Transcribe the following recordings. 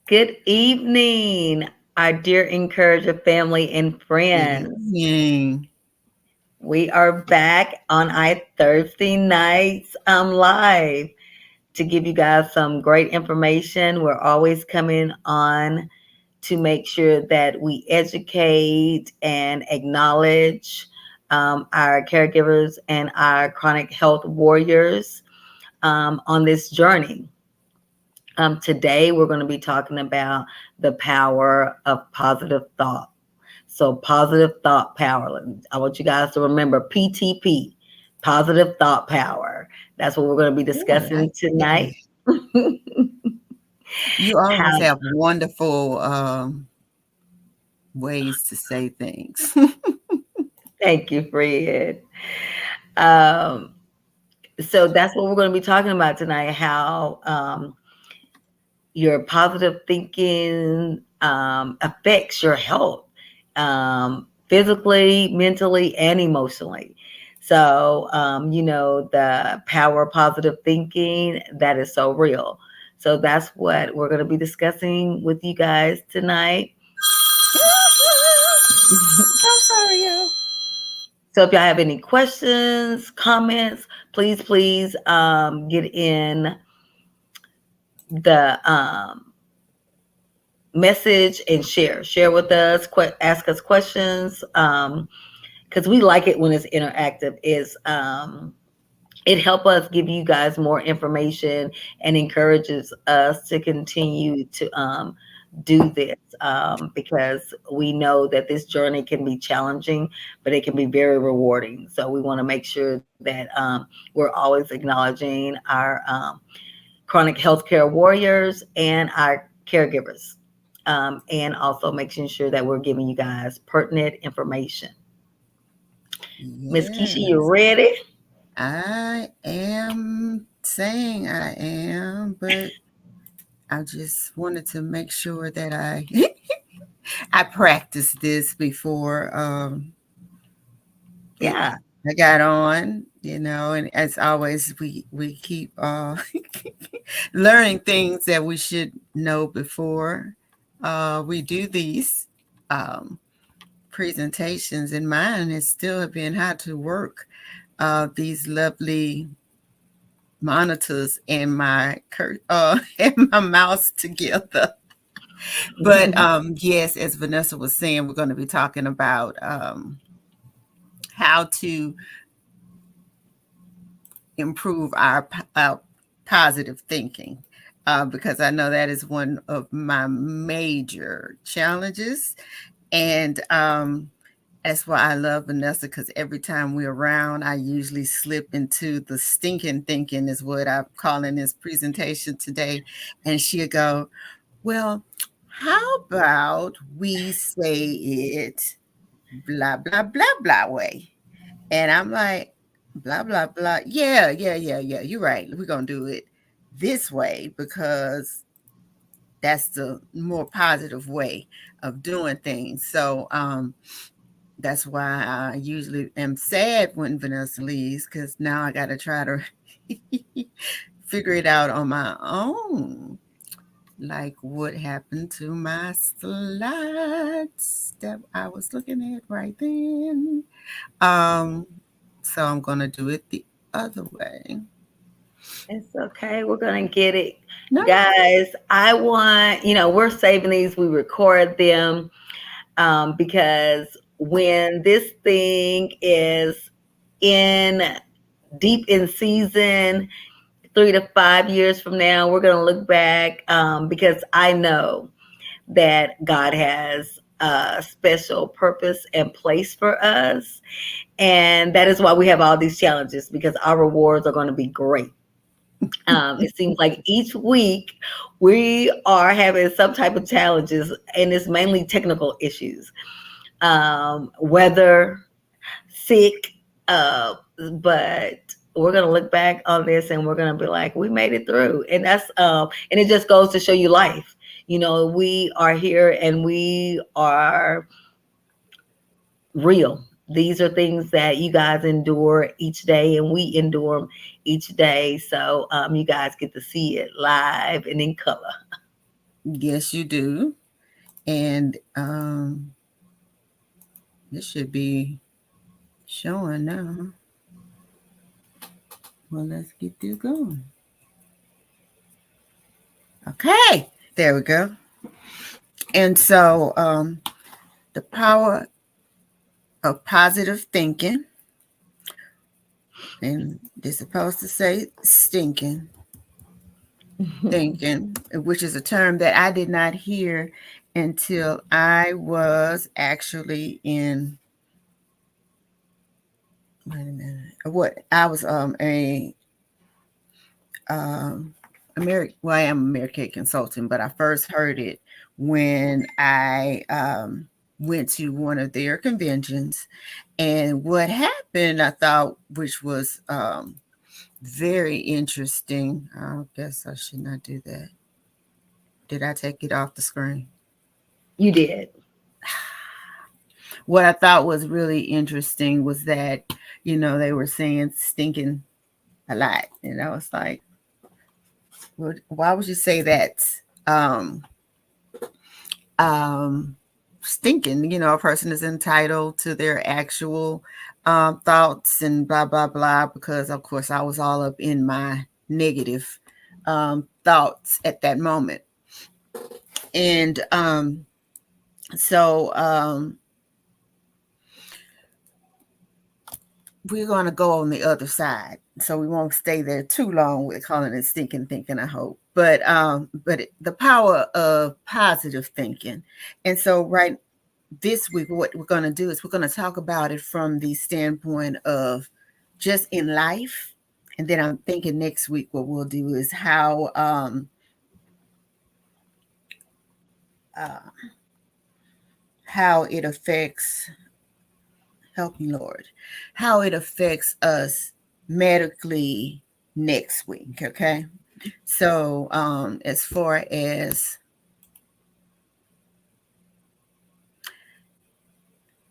Good evening, our dear Encourager family and Good friends. evening. We are back on our Thursday nights live to give you guys some great information. We're always coming on to make sure that we educate and acknowledge our caregivers and our chronic health warriors on this journey. Today, we're going to be talking about the power of positive thought. So, positive thought power. I want you guys to remember PTP, positive thought power. That's what we're going to be Yeah, I like discussing that. tonight. You always How, have wonderful ways to say things. thank you, Fred. Um, so, that's what we're going to be talking about tonight how your positive thinking affects your health physically, mentally, and emotionally. So, the power of positive thinking, that is so real. So, that's what we're going to be discussing with you guys tonight. I'm sorry, y'all. So, if y'all have any questions, comments, please get in the message and share with us, ask us questions, because we like it when it's interactive. Is It help us give you guys more information and encourages us to continue to do this, because we know that this journey can be challenging, but it can be very rewarding. So we want to make sure that we're always acknowledging our chronic healthcare warriors and our caregivers, and also making sure that we're giving you guys pertinent information. Miss Keisha, you Yes, ready? I am saying I am, but I just wanted to make sure that I I practiced this before it, Yeah. I got on, and as always we keep learning things that we should know before we do these um, presentations. And mine has still been how to work these lovely monitors and and my mouse together. But yes, as Vanessa was saying, we're going to be talking about how to improve our positive thinking, because I know that is one of my major challenges. And that's why I love Vanessa, because every time we're around, I usually slip into the stinking thinking, is what I'm calling this presentation today. And she'll go, well, how about we say it blah, blah, blah, blah way? And I'm like, blah, blah, blah. Yeah, yeah, yeah, yeah. You're right. We're going to do it this way because that's the more positive way of doing things. So that's why I usually am sad when Vanessa leaves, because now I got to try to figure it out on my own. Like what happened to my slides that I was looking at right then. Um, so I'm gonna do it the other way. It's okay. We're going to get it. No, Guys, I want, we're saving these, we record them, because when this thing is in deep in season, 3 to 5 years from now, we're going to look back, because I know that God has a special purpose and place for us. And that is why we have all these challenges, because our rewards are going to be great. It seems like each week we are having some type of challenges, and it's mainly technical issues, weather, sick, but we're gonna look back on this and we're gonna be like, we made it through, and and it just goes to show you life. We are here and we are real. These are things that you guys endure each day, and we endure 'em each day. So you guys get to see it live and in color. Yes, you do. And this should be showing now. Well, let's get this going. Okay, there we go. And so the power of positive thinking, and they're supposed to say stinking thinking, which is a term that I did not hear until I was actually in, wait a minute, what I was a well, I am a Mary Kay consultant, but I first heard it when I went to one of their conventions. And what happened, I thought, which was very interesting. I guess I should not do that. Did I take it off the screen? You did. What I thought was really interesting was that, they were saying stinking a lot. And I was like, why would you say that? Stinking, a person is entitled to their actual thoughts and blah, blah, blah, because of course I was all up in my negative thoughts at that moment. And so we're going to go on the other side. So we won't stay there too long with calling it stinking thinking, I hope. But the power of positive thinking. And so this week, what we're going to do is we're going to talk about it from the standpoint of just in life. And then I'm thinking next week what we'll do is how it affects, help me Lord, how it affects us medically next week. Okay. So as far as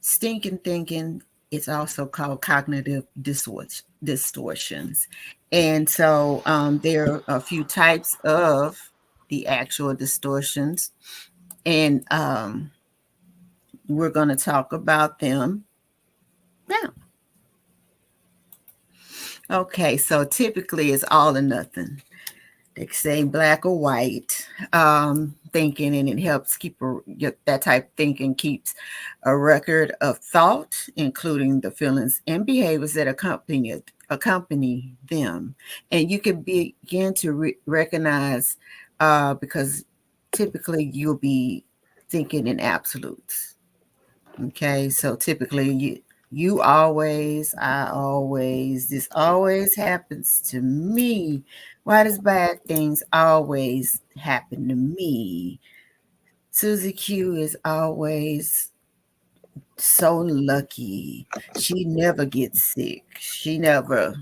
stinking thinking, it's also called cognitive distortions. And so there are a few types of the actual distortions. And we're going to talk about them now. Okay, so typically it's all or nothing. They say black or white thinking, and it helps keep that type of thinking keeps a record of thought, including the feelings and behaviors that accompany them. And you can begin to recognize because typically you'll be thinking in absolutes. Okay, so typically you always, I always, this always happens to me. Why does bad things always happen to me? Susie Q is always so lucky. She never gets sick. She never,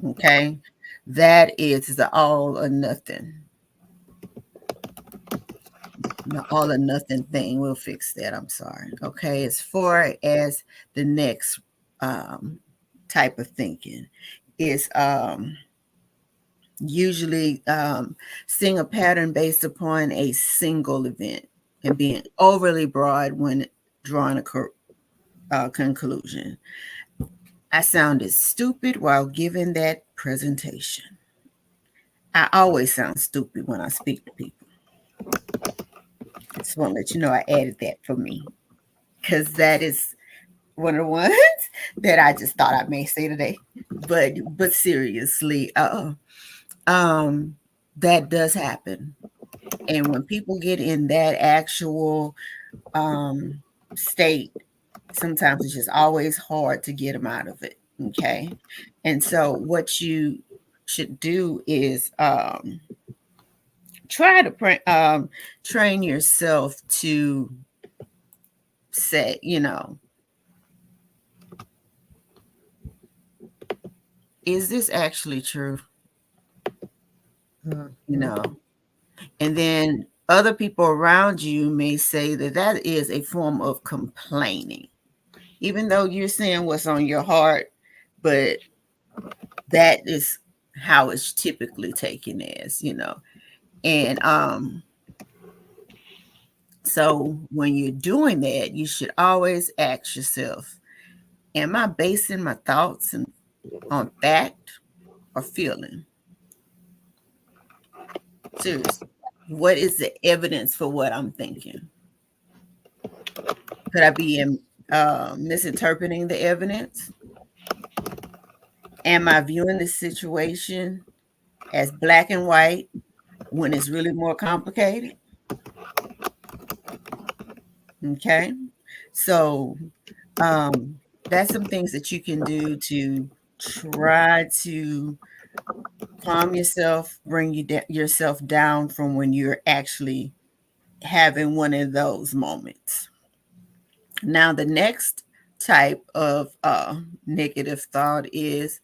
okay? That is the all or nothing. The all or nothing thing. We'll fix that. I'm sorry. Okay. As far as the next type of thinking is usually seeing a pattern based upon a single event and being overly broad when drawing a conclusion. I sounded stupid while giving that presentation. I always sound stupid when I speak to people. I just want to let you know I added that for me, because that is one of the ones that I just thought I may say today. But seriously, that does happen. And when people get in that actual state, sometimes it's just always hard to get them out of it. Okay. And so what you should do is try to train yourself to say, is this actually true? And then other people around you may say that is a form of complaining, even though you're saying what's on your heart, but that is how it's typically taken as, And so when you're doing that, you should always ask yourself, am I basing my thoughts on fact or feeling? Seriously, what is the evidence for what I'm thinking? Could I be misinterpreting the evidence? Am I viewing the situation as black and white when it's really more complicated? Okay. So that's some things that you can do to try to calm yourself, bring yourself down from when you're actually having one of those moments. Now, the next type of negative thought is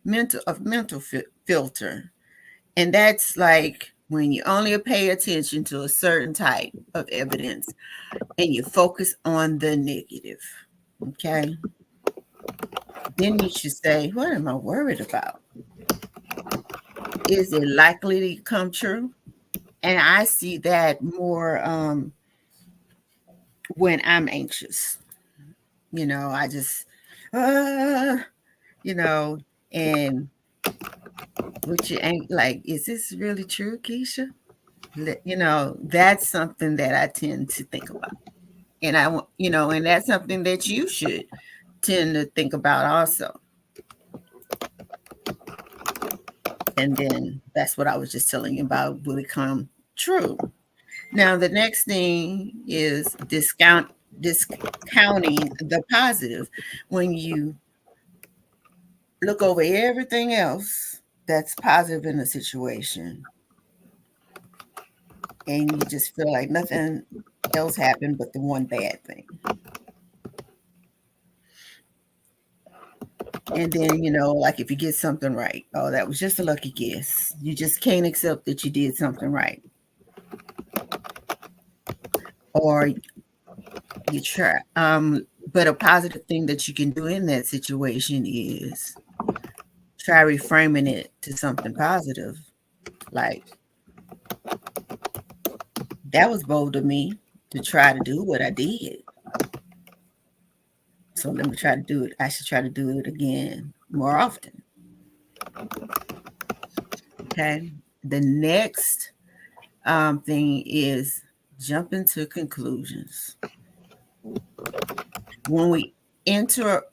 mental filter. And that's like when you only pay attention to a certain type of evidence and you focus on the negative. Okay. Then you should say, what am I worried about? Is it likely to come true? And I see that more when I'm anxious. I just, and which you ain't like, is this really true, Keisha? That's something that I tend to think about. And and that's something that you should tend to think about also. And then that's what I was just telling you about will become true. Now, the next thing is discounting the positive. When you look over everything else that's positive in the situation, and you just feel like nothing else happened but the one bad thing. And then, like if you get something right, oh, that was just a lucky guess. You just can't accept that you did something right. Or you try. But a positive thing that you can do in that situation is try reframing it to something positive. Like, that was bold of me to try to do what I did. So let me try to do it. I should try to do it again more often. Okay. The next thing is jumping to conclusions. When we interrupt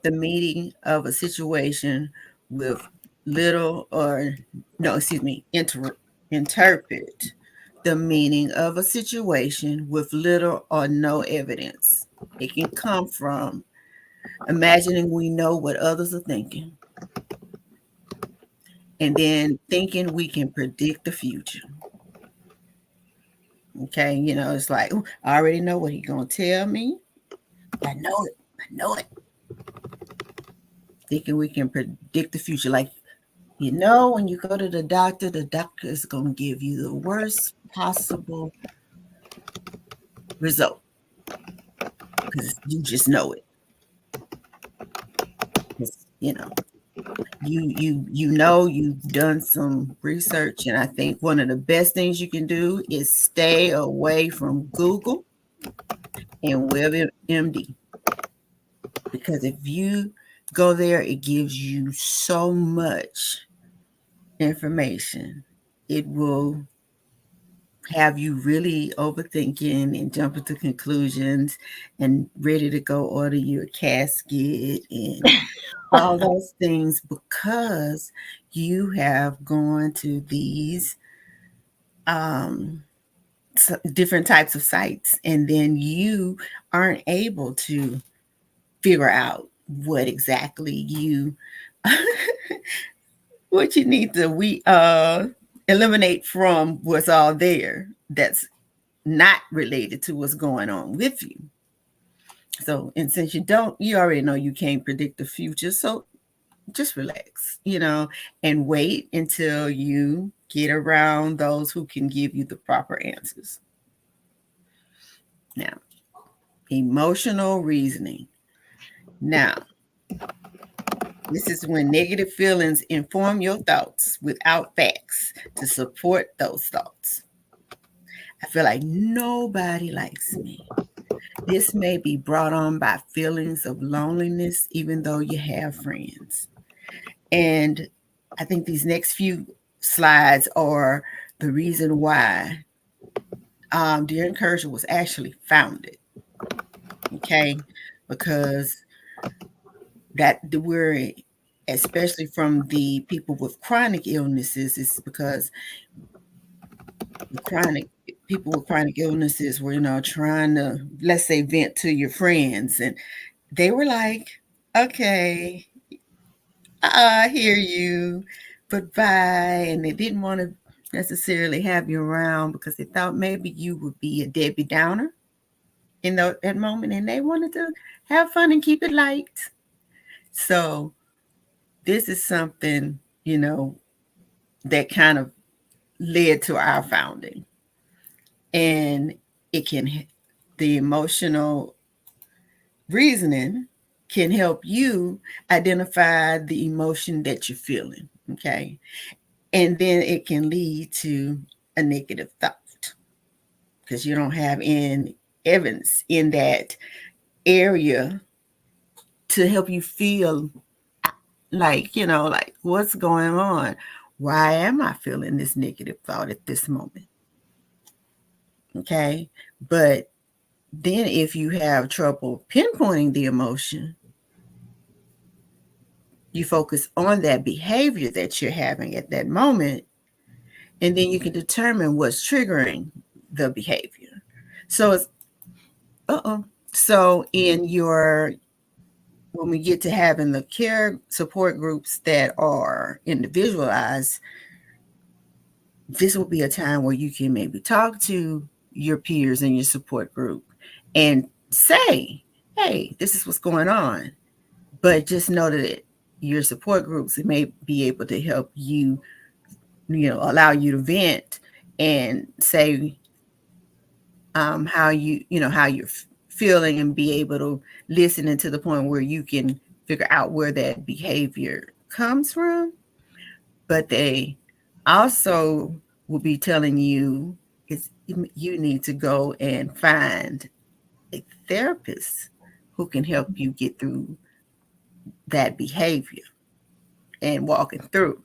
the meaning of a situation with little or no, excuse me, interpret the meaning of a situation with little or no evidence. It can come from imagining we know what others are thinking, and then thinking we can predict the future. Okay, it's like, I already know what he's gonna tell me. I know it. I know it. Thinking we can predict the future. Like, when you go to the doctor is gonna give you the worst possible result because you just know it. You've done some research, and I think one of the best things you can do is stay away from Google and WebMD, because if you go there, it gives you so much information. It will have you really overthinking and jumping to conclusions and ready to go order you a casket and all those things, because you have gone to these different types of sites, and then you aren't able to figure out what exactly what you need to eliminate from what's all there that's not related to what's going on with you. So, and since you already know you can't predict the future, so just relax, and wait until you get around those who can give you the proper answers. Now, emotional reasoning. Now, This is when negative feelings inform your thoughts without facts to support those thoughts. I feel like nobody likes me. This may be brought on by feelings of loneliness, even though you have friends. And I think these next few slides are the reason why Dear Encourager was actually founded. Okay, because that we're especially from the people with chronic illnesses is because the chronic people with chronic illnesses were trying to, let's say, vent to your friends, and they were like, okay, I hear you, but bye. And they didn't want to necessarily have you around because they thought maybe you would be a Debbie Downer in that moment, and they wanted to have fun and keep it light. So this is something, that kind of led to our founding. And the emotional reasoning can help you identify the emotion that you're feeling. Okay. And then it can lead to a negative thought because you don't have any evidence in that area to help you feel like, like what's going on? Why am I feeling this negative thought at this moment? Okay. But then if you have trouble pinpointing the emotion, you focus on that behavior that you're having at that moment, and then you can determine what's triggering the behavior. So it's, so when we get to having the care support groups that are individualized, this will be a time where you can maybe talk to your peers in your support group and say, hey, this is what's going on. But just know that your support groups may be able to help you, allow you to vent and say how you're feeling, and be able to listen, and to the point where you can figure out where that behavior comes from. But they also will be telling you you need to go and find a therapist who can help you get through that behavior and walking through,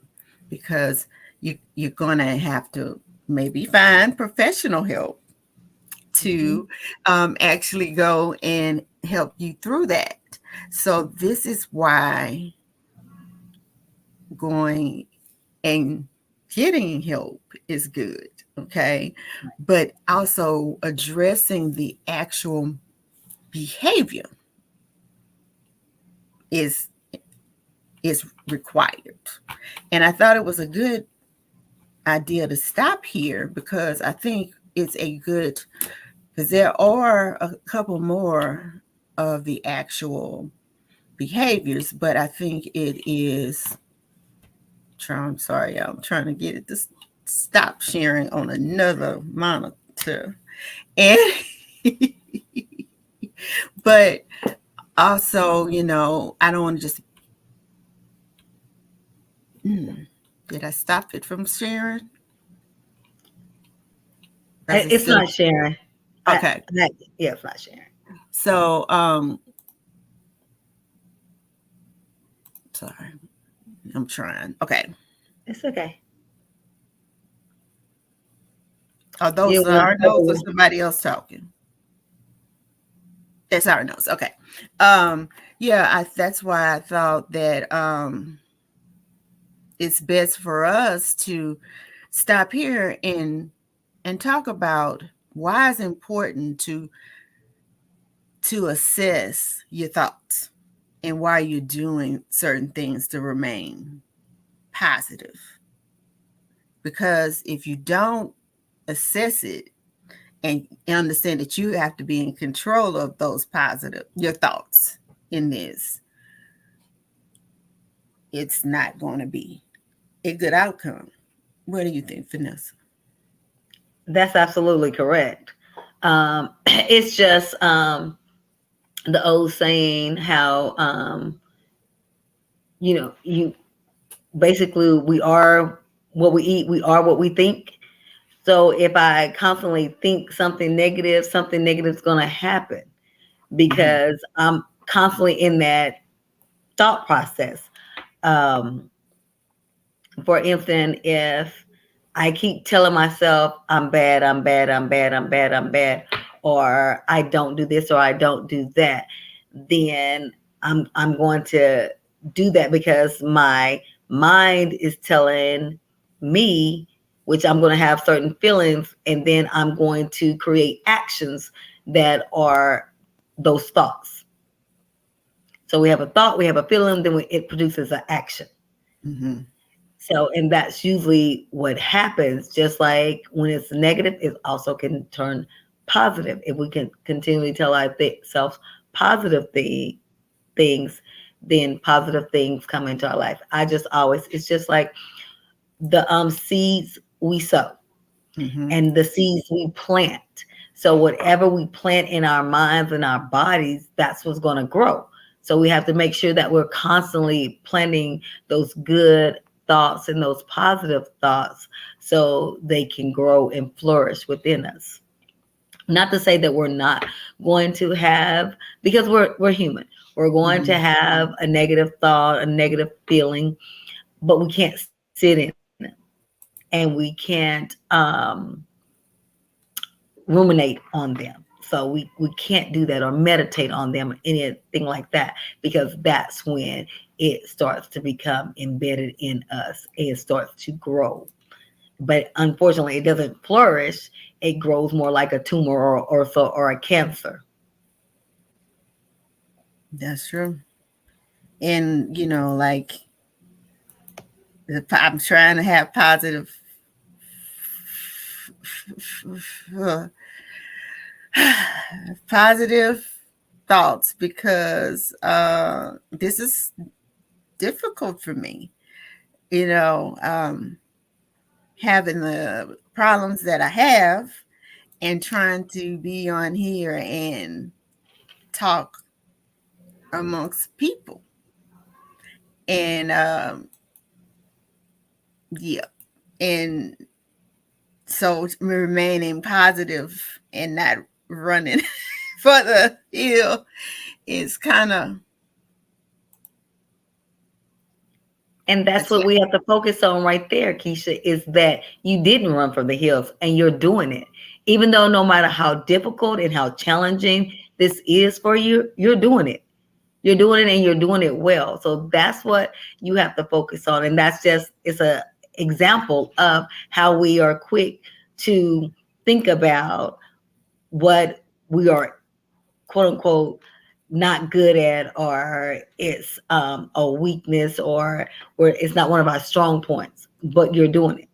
because you're going to have to maybe find professional help to actually go and help you through that. So this is why going and getting help is good, okay? But also addressing the actual behavior is required. And I thought it was a good idea to stop here, because I think it's because there are a couple more of the actual behaviors, but I think it is, I'm sorry, I'm trying to get it to stop sharing on another monitor. And but also, I don't want to just did I stop it from sharing? It's not sharing. Okay. Yeah, it's not sharing. So sorry. I'm trying. Okay. It's okay. Are those our notes or somebody else talking? That's our notes. Okay. Yeah, that's why I thought that it's best for us to stop here and talk about why it's important to assess your thoughts and why you're doing certain things to remain positive. Because if you don't assess it and understand that you have to be in control of your thoughts in this, it's not going to be a good outcome. What do you think, Vanessa? That's absolutely correct. It's just the old saying how you basically, we are what we eat, we are what we think. So if I constantly think something negative is going to happen because I'm constantly in that thought process. Um, for instance, if I keep telling myself I'm bad, I'm bad, I'm bad, I'm bad, I'm bad, or I don't do this or I don't do that, then I'm going to do that because my mind is telling me, which I'm going to have certain feelings, and then I'm going to create actions that are those thoughts. So we have a thought, we have a feeling, then it produces an action. Mm-hmm. So, and that's usually what happens. Just like when it's negative, it also can turn positive. If we can continually tell ourselves positive things, then positive things come into our life. I just always, it's just like the seeds we sow Mm-hmm. and the seeds we plant. So whatever we plant in our minds and our bodies, that's what's going to grow. So we have to make sure that we're constantly planting those good thoughts and those positive thoughts so they can grow and flourish within us. Not to say that we're not going to have, because we're human. We're going to Mm-hmm. have a negative thought, a negative feeling, but we can't sit in it, and we can't ruminate on them. So we can't do that or meditate on them or anything like that, because that's when it starts to become embedded in us. It starts to grow. But unfortunately, it doesn't flourish. It grows more like a tumor or a cancer. That's true. And like I'm trying to have positive thoughts because this is difficult for me. You know, having the problems that I have and trying to be on here and talk amongst people. And yeah, and so remaining positive and not running for the hill is kind of And that's what we have to focus on right there, Keisha, is that you didn't run from the hills and you're doing it. Even though no matter how difficult and how challenging this is for you, you're doing it. You're doing it and you're doing it well. So that's what you have to focus on. And that's just, it's a example of how we are quick to think about what we are, quote unquote, not good at, or it's a weakness, or where it's not one of our strong points, but you're doing it.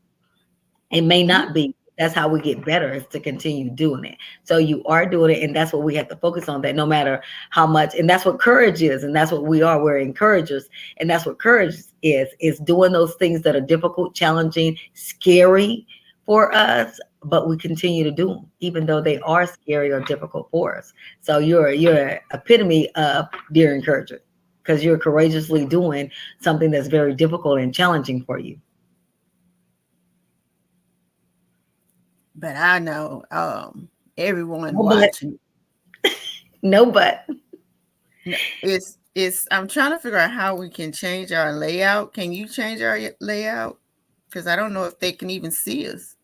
It may not be. That's how we get better, is to continue doing it. So you are doing it, and that's what we have to focus on, that no matter how much, and that's what courage is, and that's what we are. We're encouragers, and that's what courage is doing those things that are difficult, challenging, scary for us, but we continue to do them, even though they are scary or difficult for us. So you're an epitome of dear encourager, because you're courageously doing something that's very difficult and challenging for you. but I know everyone No, but watching. no, but It's I'm trying to figure out how we can change our layout. Can you change our layout? Because I don't know if they can even see us.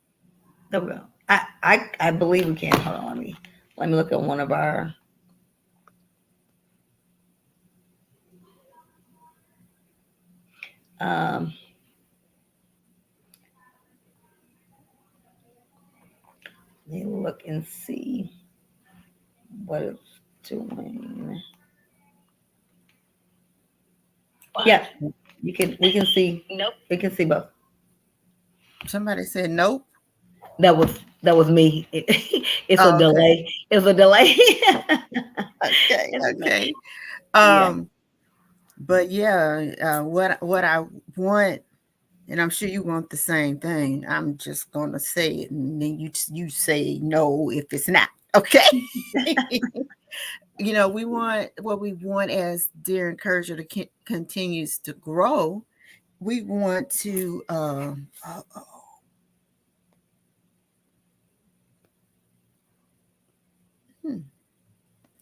there we go. I believe we can. Hold on, let me look at one of our. Um, Let me look and see what it's doing. Yeah, you can. We can see. Nope. We can see both. Somebody said nope. That was me. It's a Oh, okay. delay. It's a delay. Okay. It's a Okay. Yeah. But yeah, what I want, and I'm sure you want the same thing. I'm just gonna say it, and then you say no if it's not okay. we want what we want as Dear Encourager to continues to grow. We want to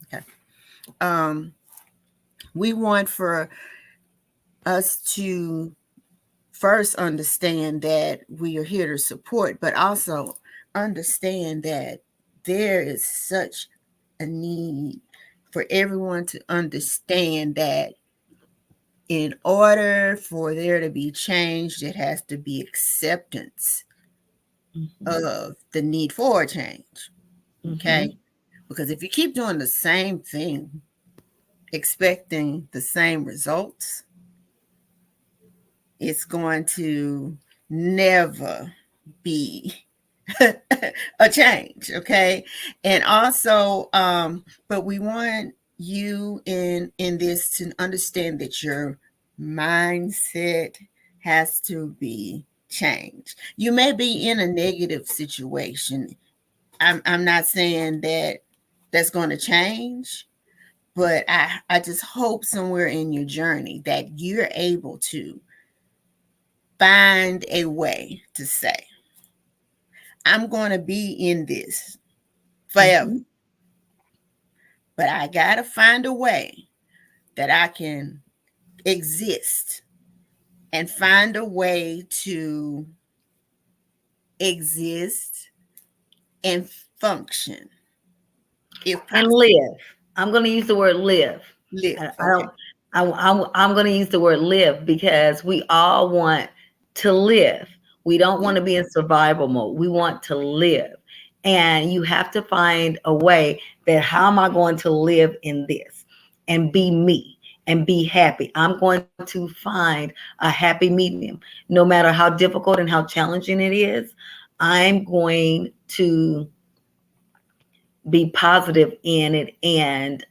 okay. We want for us to first understand that we are here to support, but also understand that there is such a need for everyone to understand that in order for there to be change, it has to be acceptance of the need for a change. Okay. Because if you keep doing the same thing, expecting the same results, it's going to never be a change. Okay. And also, but we want you in this to understand that your mindset has to be changed. You may be in a negative situation. I'm not saying that that's going to change, but I just hope somewhere in your journey that you're able to find a way to say, I'm going to be in this forever, but I got to find a way that I can exist and find a way to exist and function. And live. I'm going to use the word live. Live. I don't. I'm going to use the word live because we all want to live. We don't want to be in survival mode. We want to live. And you have to find a way that how am I going to live in this and be me and be happy? I'm going to find a happy medium. No matter how difficult and how challenging it is, I'm going to be positive in it. And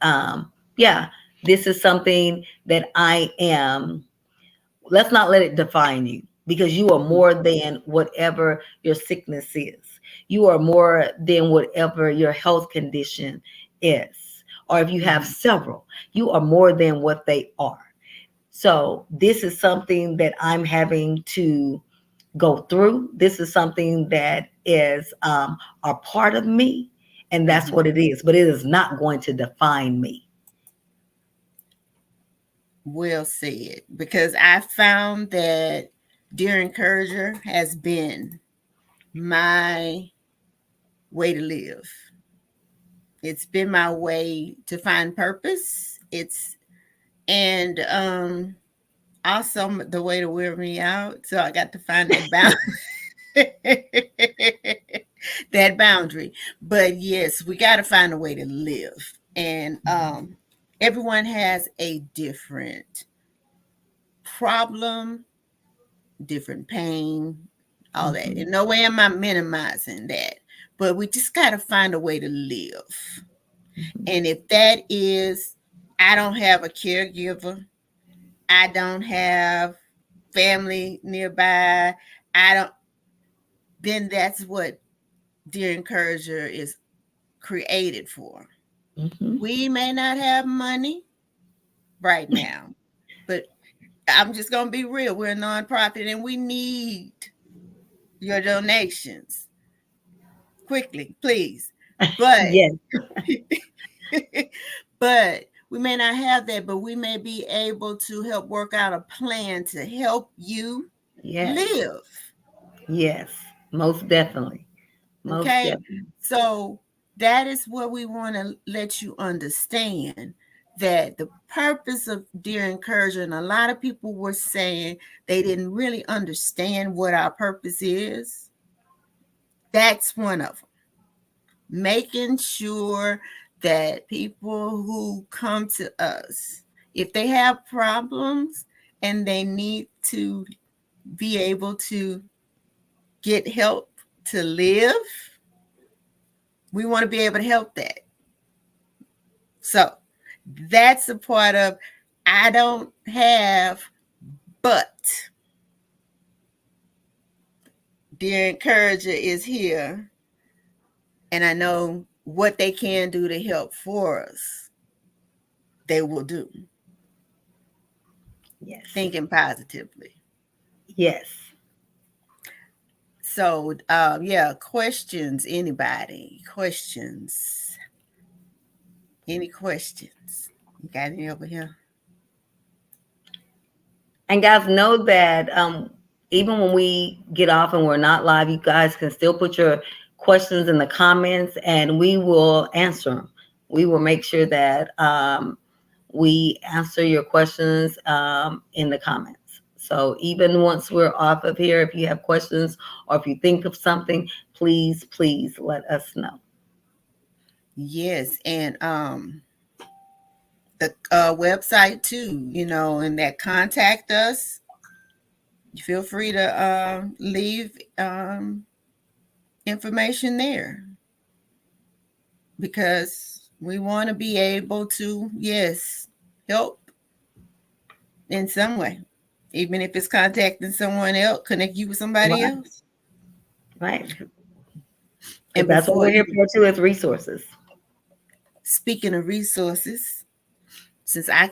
yeah, this is something that I am. Let's not let it define you because you are more than whatever your sickness is. You are more than whatever your health condition is. Or if you have several, you are more than what they are. So this is something that I'm having to go through. This is something that is a part of me, and that's what it is. But it is not going to define me. Well said, because I found that Dear Encourager has been my way to live. It's been my way to find purpose. And also the way to wear me out. So I got to find that that boundary. But yes, we got to find a way to live. And everyone has a different problem, different pain, all that. In no way am I minimizing that. But we just got to find a way to live. And if that is, I don't have a caregiver, I don't have family nearby, then that's what Dear Encourager is created for. We may not have money right now, but I'm just going to be real. We're a nonprofit and we need your donations quickly, please. But yes. but we may not have that, but we may be able to help work out a plan to help you live. Yes, most definitely. Definitely. So that is what we want to let you understand, that the purpose of Dear Encourager, and a lot of people were saying they didn't really understand what our purpose is. That's one of them. Making sure that people who come to us, if they have problems and they need to be able to get help to live, we want to be able to help that. So that's a part of, I don't have, but Dear Encourager is here, and I know what they can do to help for us. they will do. Yes. Thinking positively. Yes. So, questions, anybody? Questions? Any questions? You got any over here? And guys, know that even when we get off and we're not live, you guys can still put your questions in the comments and we will answer them. We will make sure that we answer your questions in the comments. So even once we're off of here, if you have questions or if you think of something, please let us know. Yes, and the website too, and that contact us. Feel free to leave information there, because we want to be able to, yes, help in some way, even if it's contacting someone else, connect you with somebody else. Right. And that's what we're here for too, is resources. Speaking of resources, since I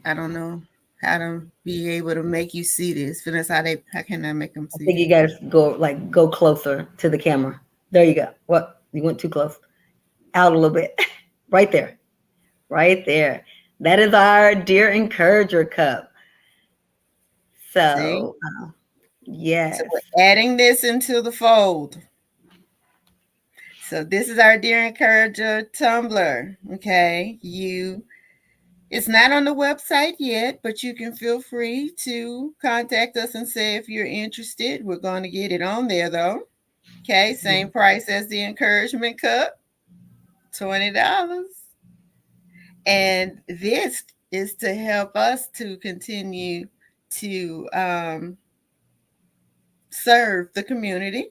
don't know how to be able to make you see this. Vanessa, how can I make them see? I think you guys go closer to the camera. There you go. What? You went too close. Out a little bit. Right there. Right there. That is our Dear Encourager cup. So, yes. So we're adding this into the fold. So this is our Dear Encourager tumbler. Okay. It's not on the website yet, but you can feel free to contact us and say if you're interested. We're going to get it on there though. Okay, same price as the encouragement cup, $20. And this is to help us to continue to serve the community.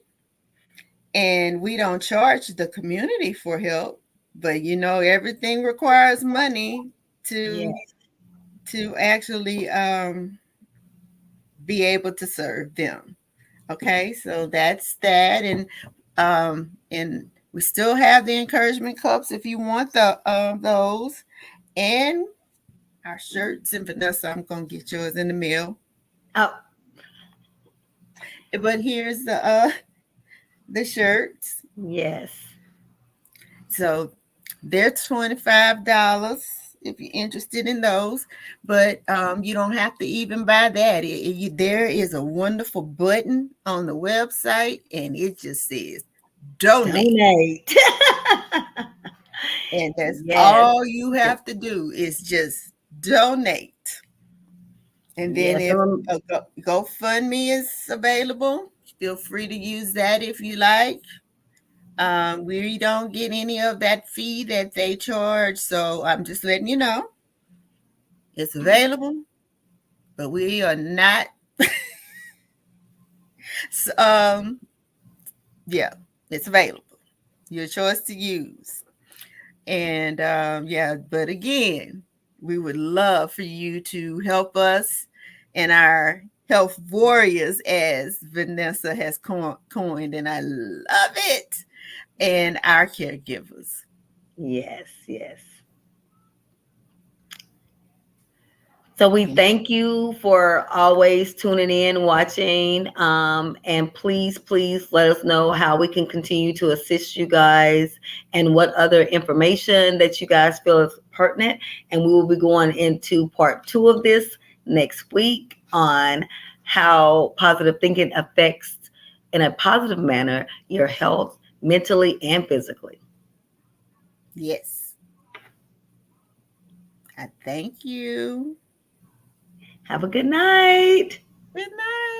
And we don't charge the community for help, but everything requires money to actually be able to serve them. Okay, so that's that. And we still have the encouragement cups if you want those, and our shirts. And Vanessa, I'm gonna get yours in the mail. Oh, but here's the shirts. Yes. So they're $25 if you're interested in those, but you don't have to even buy that. There is a wonderful button on the website, and it just says donate. And that's all you have to do is just donate. And then if GoFundMe is available, feel free to use that if you like. We don't get any of that fee that they charge, so I'm just letting you know it's available, but we are not. So, yeah, it's available. Your choice to use. And but again, we would love for you to help us and our health warriors, as Vanessa has coined, and I love it, and our caregivers. Yes. So we thank you for always tuning in, watching, and please let us know how we can continue to assist you guys and what other information that you guys feel is pertinent. And we will be going into part 2 of this next week on how positive thinking affects, in a positive manner, your health mentally and physically. Yes. I thank you. Have a good night. Good night.